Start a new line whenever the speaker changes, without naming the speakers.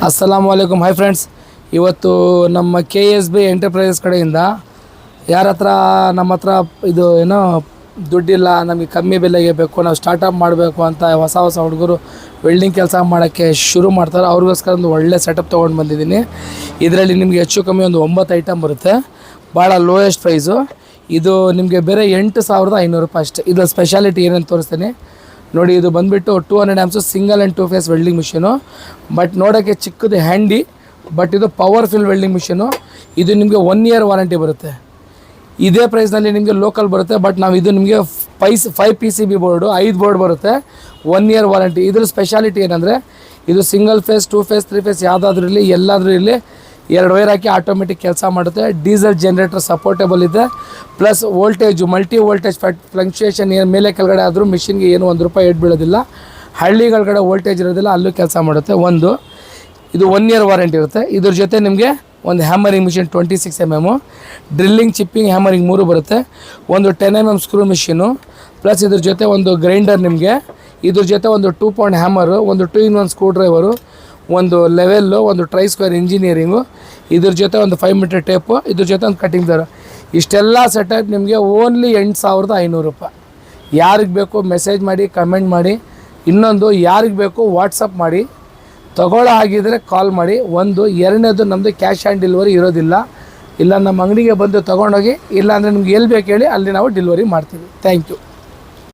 ಅಸ್ಸಲಾಮು ಅಲೈಕುಮ್. Hi friends, ಇವತ್ತು ನಮ್ಮ KSB enterprises ಕಡೆಯಿಂದ ಯಾರ ಹತ್ರ ನಮ್ಮ ಹತ್ರ ಇದು ಏನೋ ದುಡ್ಡಿಲ್ಲ, ನಮಗೆ ಕಮ್ಮಿ ಬೆಲೆಗೆ ಬೇಕು, ನಾವು ಸ್ಟಾರ್ಟಪ್ ಮಾಡಬೇಕು ಅಂತ ಹೊಸ ಹುಡುಗರು ವೆಲ್ಡಿಂಗ್ ಕೆಲಸ ಮಾಡೋಕ್ಕೆ ಶುರು ಮಾಡ್ತಾರೆ. ಅವ್ರಿಗೋಸ್ಕರ ಒಂದು ಒಳ್ಳೆ ಸೆಟಪ್ ತೊಗೊಂಡು ಬಂದಿದ್ದೀನಿ. ಇದರಲ್ಲಿ ನಿಮಗೆ ಹೆಚ್ಚು ಕಮ್ಮಿ ಒಂದು 9 ಐಟಮ್ ಬರುತ್ತೆ. ಭಾಳ ಲೋಯೆಸ್ಟ್ ಪ್ರೈಸು. ಇದು ನಿಮಗೆ ಬೇರೆ 8,500 ರೂಪಾಯಿ ಅಷ್ಟೇ. ಇದರ ಸ್ಪೆಷಾಲಿಟಿ ಏನೇನು ತೋರಿಸ್ತೀನಿ ನೋಡಿ. ಇದು ಬಂದುಬಿಟ್ಟು 200 amps single and 2 phase welding machine. But ನೋಡೋಕ್ಕೆ ಚಿಕ್ಕದು ಹ್ಯಾಂಡಿ, ಬಟ್ ಇದು ಪವರ್ಫುಲ್ ವೆಲ್ಡಿಂಗ್ ಮಿಷಿನು. ಇದು ನಿಮಗೆ 1 ಇಯರ್ ವಾರಂಟಿ ಬರುತ್ತೆ. ಇದೇ ಪ್ರೈಸ್ನಲ್ಲಿ ನಿಮಗೆ ಲೋಕಲ್ ಬರುತ್ತೆ. ಬಟ್ ನಾವು ಇದು ನಿಮಗೆ 5 PCB ಬೋರ್ಡು 5 ಬೋರ್ಡ್ ಬರುತ್ತೆ, 1 ಇಯರ್ ವಾರಂಟಿ. ಇದ್ರ ಸ್ಪೆಷಾಲಿಟಿ ಏನಂದರೆ ಇದು ಸಿಂಗಲ್ ಫೇಸ್ 2 ಫೇಸ್ 3 ಫೇಸ್ ಯಾವುದಾದ್ರೂ ಇರಲಿ, ಎಲ್ಲಾದರೂ ಇರಲಿ 2 ವೈರ್ ಹಾಕಿ ಆಟೋಮೆಟಿಕ್ ಕೆಲಸ ಮಾಡುತ್ತೆ. ಡೀಸೆಲ್ ಜನರೇಟರ್ ಸಪೋರ್ಟೇಬಲ್ ಇದೆ. Plus voltage multi voltage fluctuation ಏನು ಮೇಲೆ ಕೆಳಗಡೆ ಆದರೂ ಮಿಷಿನ್ಗೆ ಏನು ₹1 ಏಟ್ ಬೀಳೋದಿಲ್ಲ. ಹಳ್ಳಿಗಳಗಡೆ ವೋಲ್ಟೇಜ್ ಇರೋದಿಲ್ಲ, ಅಲ್ಲೂ ಕೆಲಸ ಮಾಡುತ್ತೆ. ಇದು 1 ಇಯರ್ ವಾರಂಟಿ ಇರುತ್ತೆ. ಇದ್ರ ಜೊತೆ ನಿಮಗೆ ಒಂದು hammering machine 26 mm, drilling, chipping, hammering 3 ಬರುತ್ತೆ. ಒಂದು 10 mm ಸ್ಕ್ರೂ ಮಿಷಿನು, ಪ್ಲಸ್ ಇದ್ರ ಜೊತೆ ಒಂದು ಗ್ರೈಂಡರ್ ನಿಮಗೆ. ಇದ್ರ ಜೊತೆ ಒಂದು 2 ಪಾಯಿಂಟ್ ಹ್ಯಾಮರು, ಒಂದು 2-in-1 ಸ್ಕ್ರೂ ಡ್ರೈವರು, ಒಂದು ಲೆವೆಲ್ಲು, ಒಂದು ಟ್ರೈ ಸ್ಕ್ವೇರ್ ಇಂಜಿನಿಯರಿಂಗು, ಇದ್ರ ಜೊತೆ ಒಂದು 5 ಮೀಟರ್ ಟೇಪು, ಇದ್ರ ಜೊತೆ ಒಂದು ಕಟಿಂಗ್ ದಾರ. ಇಷ್ಟೆಲ್ಲ ಸೆಟಪ್ ನಿಮಗೆ ಓನ್ಲಿ 8,500 ರೂಪಾಯಿ. ಯಾರಿಗೆ ಬೇಕು ಮೆಸೇಜ್ ಮಾಡಿ, ಕಮೆಂಟ್ ಮಾಡಿ. ಇನ್ನೊಂದು, ಯಾರಿಗೆ ಬೇಕು ವಾಟ್ಸಪ್ ಮಾಡಿ. ತಗೊಳ್ಳೋ ಆಗಿದ್ದರೆ ಕಾಲ್ ಮಾಡಿ. ಎರಡನೇದು, ನಮ್ಮದು ಕ್ಯಾಶ್ ಆನ್ ಡೆಲಿವರಿ ಇರೋದಿಲ್ಲ. ಇಲ್ಲ ನಮ್ಮ ಅಂಗಡಿಗೆ ಬಂದು ತೊಗೊಂಡೋಗಿ, ಇಲ್ಲಾಂದರೆ ನಿಮ್ಗೆ ಎಲ್ಲಿ ಬೇಕು ಹೇಳಿ ಅಲ್ಲಿ ನಾವು ಡೆಲಿವರಿ ಮಾಡ್ತೀವಿ. Thank you.